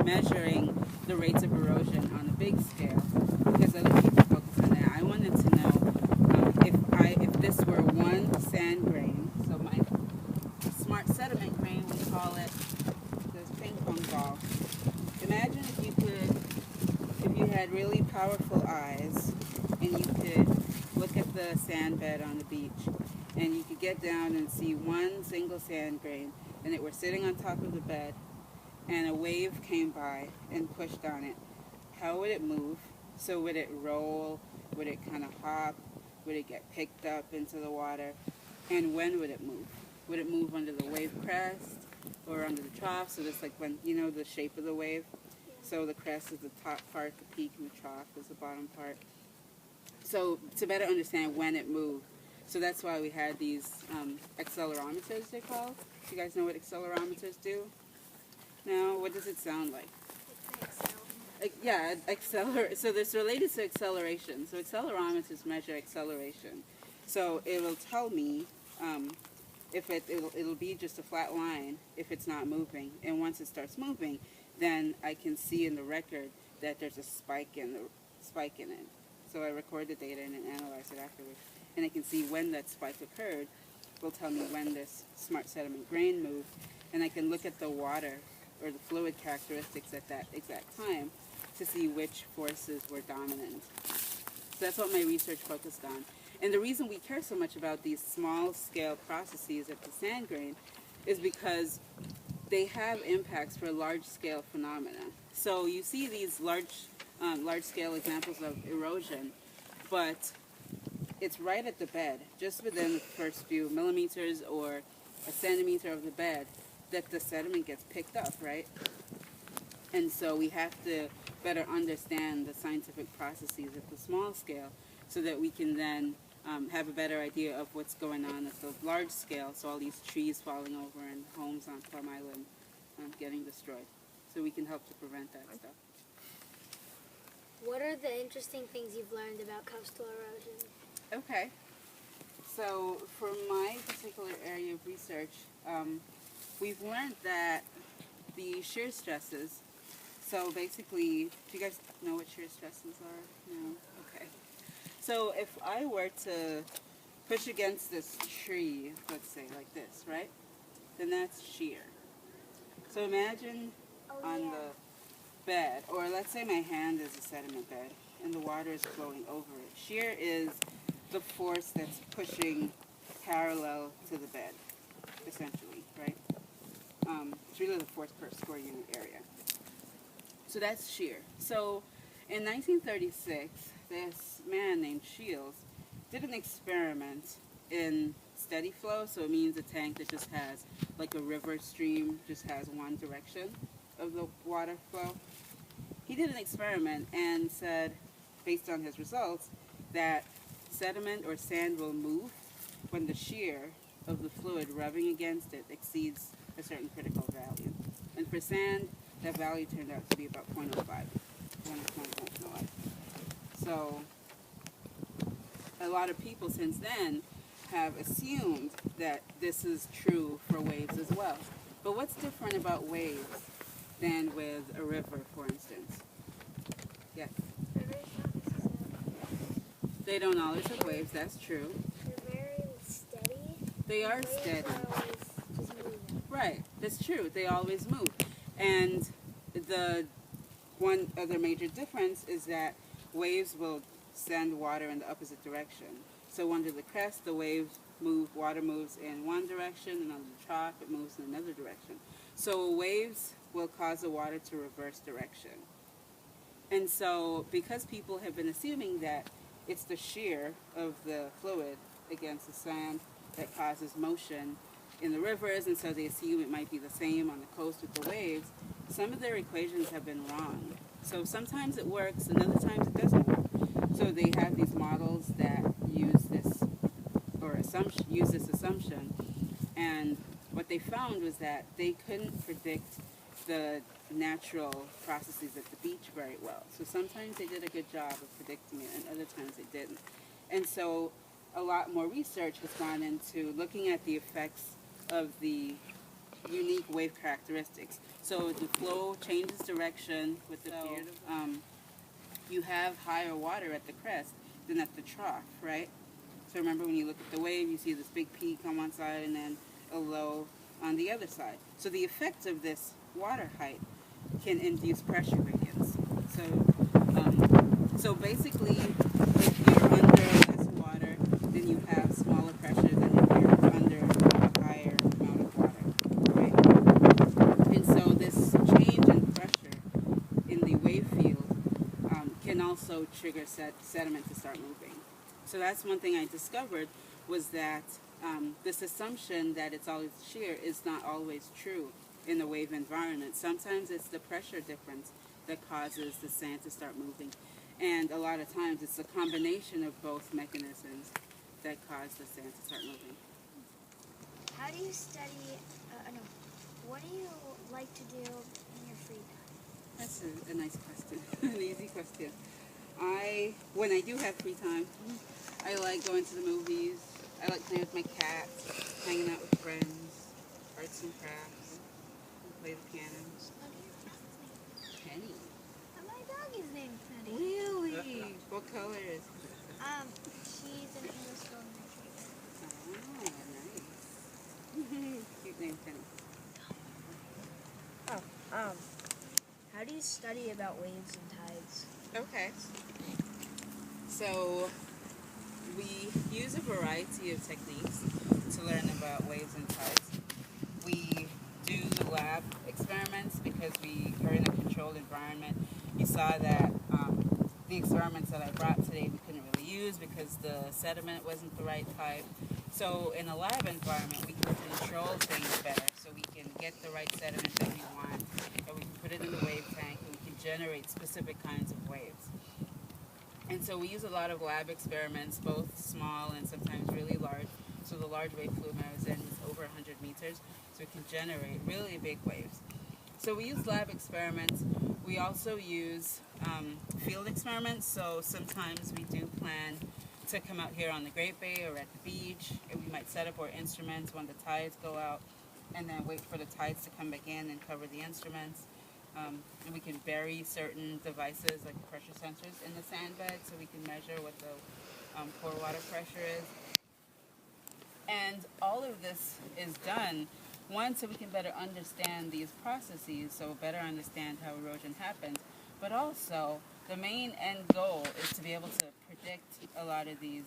measuring the rates of erosion on a big scale, because other people focus on that. I wanted to know if this were one sand grain, so my smart sediment grain, we call it this ping pong ball. Imagine if you had really powerful eyes and you could look at the sand bed on the beach and you could get down and see one single sand grain and it were sitting on top of the bed and a wave came by and pushed on it. How would it move? So would it roll? Would it kind of hop? Would it get picked up into the water? And when would it move? Would it move under the wave crest or under the trough? So that's like when, you know, the shape of the wave. So the crest is the top part, the peak, and the trough is the bottom part. So to better understand when it moved, so that's why we had these accelerometers, they're called. You guys know what accelerometers do? Now, what does it sound like? Yeah, so this related to acceleration. So accelerometers measure acceleration. So it will tell me if it'll be just a flat line if it's not moving. And once it starts moving, then I can see in the record that there's a spike in it. So I record the data and then analyze it afterwards. And I can see when that spike occurred. Will tell me when this smart sediment grain moved. And I can look at the water or the fluid characteristics at that exact time to see which forces were dominant. So that's what my research focused on. And the reason we care so much about these small-scale processes at the sand grain is because they have impacts for large-scale phenomena. So you see these large-scale examples of erosion, but it's right at the bed, just within the first few millimeters or a centimeter of the bed, that the sediment gets picked up, right? And so we have to better understand the scientific processes at the small scale so that we can then have a better idea of what's going on at the large scale, so all these trees falling over and homes on Plum Island getting destroyed. So we can help to prevent that stuff. What are the interesting things you've learned about coastal erosion? Okay. So for my particular area of research, we've learned that the shear stresses, so basically, do you guys know what shear stresses are? No? Okay. So if I were to push against this tree, let's say like this, right? Then that's shear. So imagine on the bed, or let's say my hand is a sediment bed and the water is flowing over it. Shear is the force that's pushing parallel to the bed, essentially, right? It's really the force per square unit area. So that's shear. So in 1936, this man named Shields did an experiment in steady flow, so it means a tank that just has, like a river stream, just has one direction of the water flow. He did an experiment and said, based on his results, that sediment or sand will move when the shear of the fluid rubbing against it exceeds a certain critical value. And for sand, that value turned out to be about 0.05. So a lot of people since then have assumed that this is true for waves as well. But what's different about waves than with a river, for instance? Yes? They don't always have waves, that's true. They're very steady. They are Waves steady. are always just moving. Right, that's true. They always move. And the one other major difference is that waves will send water in the opposite direction. So under the crest, the waves move, water moves in one direction, and under the trough, it moves in another direction. So waves will cause the water to reverse direction. And so because people have been assuming that it's the shear of the fluid against the sand that causes motion in the rivers, and so they assume it might be the same on the coast with the waves, some of their equations have been wrong. So sometimes it works, and other times it doesn't work. So they have these models that use this assumption, and what they found was that they couldn't predict the natural processes at the beach very well. So sometimes they did a good job of predicting it, and other times they didn't. And so a lot more research has gone into looking at the effects of the unique wave characteristics. So the flow changes direction with the period of, you have higher water at the crest than at the trough, right? So remember when you look at the wave, you see this big peak on one side and then a low on the other side. So the effect of this water height can induce pressure gradients. So basically, if you're under less water, then you have smaller pressure than if you're under a higher amount of water, right? And so this change in pressure in the wave field can also trigger sediment to start moving. So that's one thing I discovered, was that this assumption that it's always shear is not always true in the wave environment. Sometimes it's the pressure difference that causes the sand to start moving. And a lot of times it's a combination of both mechanisms that cause the sand to start moving. How do you study, no, what do you like to do in your free time? That's a nice question, an easy question. When I do have free time, I like going to the movies. I like playing with my cat, hanging out with friends, arts and crafts, play the piano. What do your dog's name? Penny. My dog is named Penny. Really? What color is it? She's an English golden retriever. Oh, nice. Cute name, Penny. How do you study about waves and tides? Okay. So we use a variety of techniques to learn about waves and tides. We do lab experiments because we are in a controlled environment. You saw that the experiments that I brought today we couldn't really use because the sediment wasn't the right type. So in a lab environment we can control things better, so we can get the right sediment that we want, and we can put it in the wave tank, and we can generate specific kinds of waves. And so we use a lot of lab experiments, both small and sometimes really large. So the large wave flume I was in is over 100 meters, so it can generate really big waves. So we use lab experiments. We also use field experiments. So sometimes we do plan to come out here on the Great Bay or at the beach, and we might set up our instruments when the tides go out, and then wait for the tides to come back in and cover the instruments. And we can bury certain devices like pressure sensors in the sand bed so we can measure what the core water pressure is. And all of this is done, one, so we can better understand these processes, so better understand how erosion happens, but also the main end goal is to be able to predict a lot of these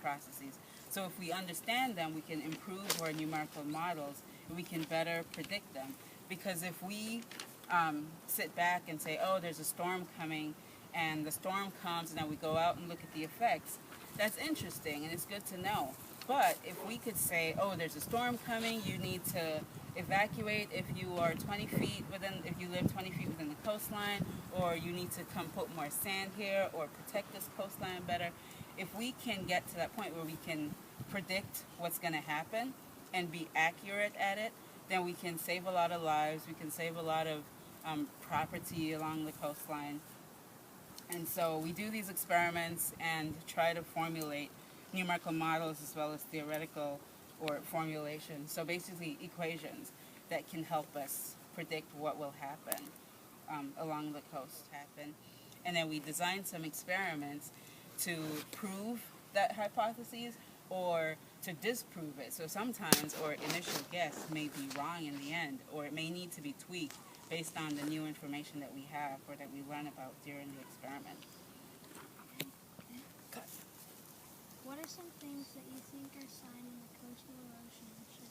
processes. So if we understand them, we can improve our numerical models and we can better predict them. Because if we sit back and say, oh, there's a storm coming, and the storm comes, and then we go out and look at the effects, that's interesting and it's good to know. But if we could say, oh, there's a storm coming, you need to evacuate if you are 20 feet within, if you live 20 feet within the coastline, or you need to come put more sand here, or protect this coastline better. If we can get to that point where we can predict what's going to happen and be accurate at it, then we can save a lot of lives, we can save a lot of property along the coastline. And so we do these experiments and try to formulate numerical models as well as theoretical or formulation. So basically equations that can help us predict what will happen along the coast happen. And then we design some experiments to prove that hypothesis or to disprove it. So sometimes our initial guess may be wrong in the end, or it may need to be tweaked based on the new information that we have or that we learn about during the experiment. What are some things that you think are signing the coastal erosion should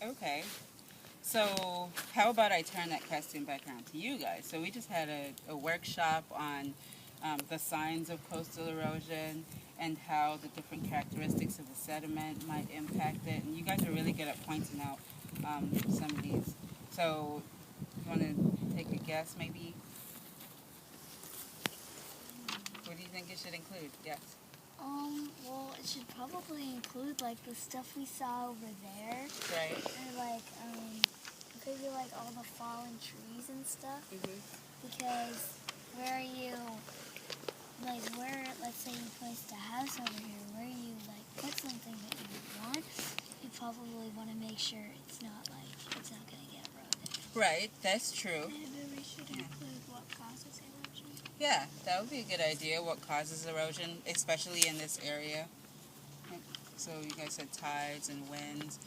happen? Okay, so how about I turn that question back around to you guys? So we just had a workshop on the signs of coastal erosion and how the different characteristics of the sediment might impact it. And you guys are really good at pointing out some of these. So you want to take a guess maybe? What do you think it should include? Yes. Well, it should probably include, like, the stuff we saw over there. Right. Or, like, maybe, like, all the fallen trees and stuff. Mm-hmm. Because where you, like, let's say you placed a house over here, where you, like, put something that you want, you probably want to make sure it's not, like, it's not going to get eroded. Right, that's true. Maybe we should include what causes erosion. Yeah, that would be a good idea. What causes erosion, especially in this area? So you guys said tides and winds.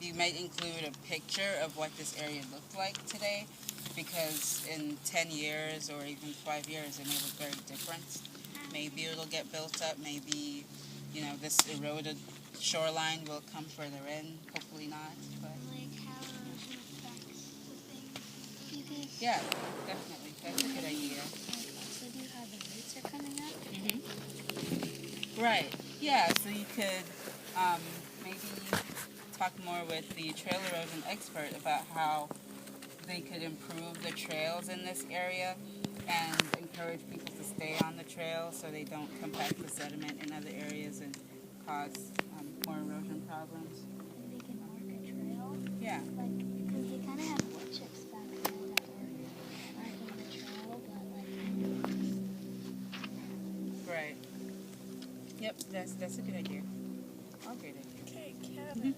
You might include a picture of what this area looked like today, because in 10 years or even 5 years it may look very different. Maybe it'll get built up. Maybe, this eroded shoreline will come further in. Hopefully not. But Like how erosion affects the things. You can yeah, definitely. That's a good idea. also do how the roots are coming up. Right. Yeah, so you could maybe talk more with the trail erosion expert about how they could improve the trails in this area and encourage people to stay on the trail so they don't compact the sediment in other areas and cause more erosion problems. And they can mark a trail. Yeah. Like, because they kind of have wood chips back there that were marking the trail, but like. Right. Yep, that's a good idea. All great idea. Okay, Kevin.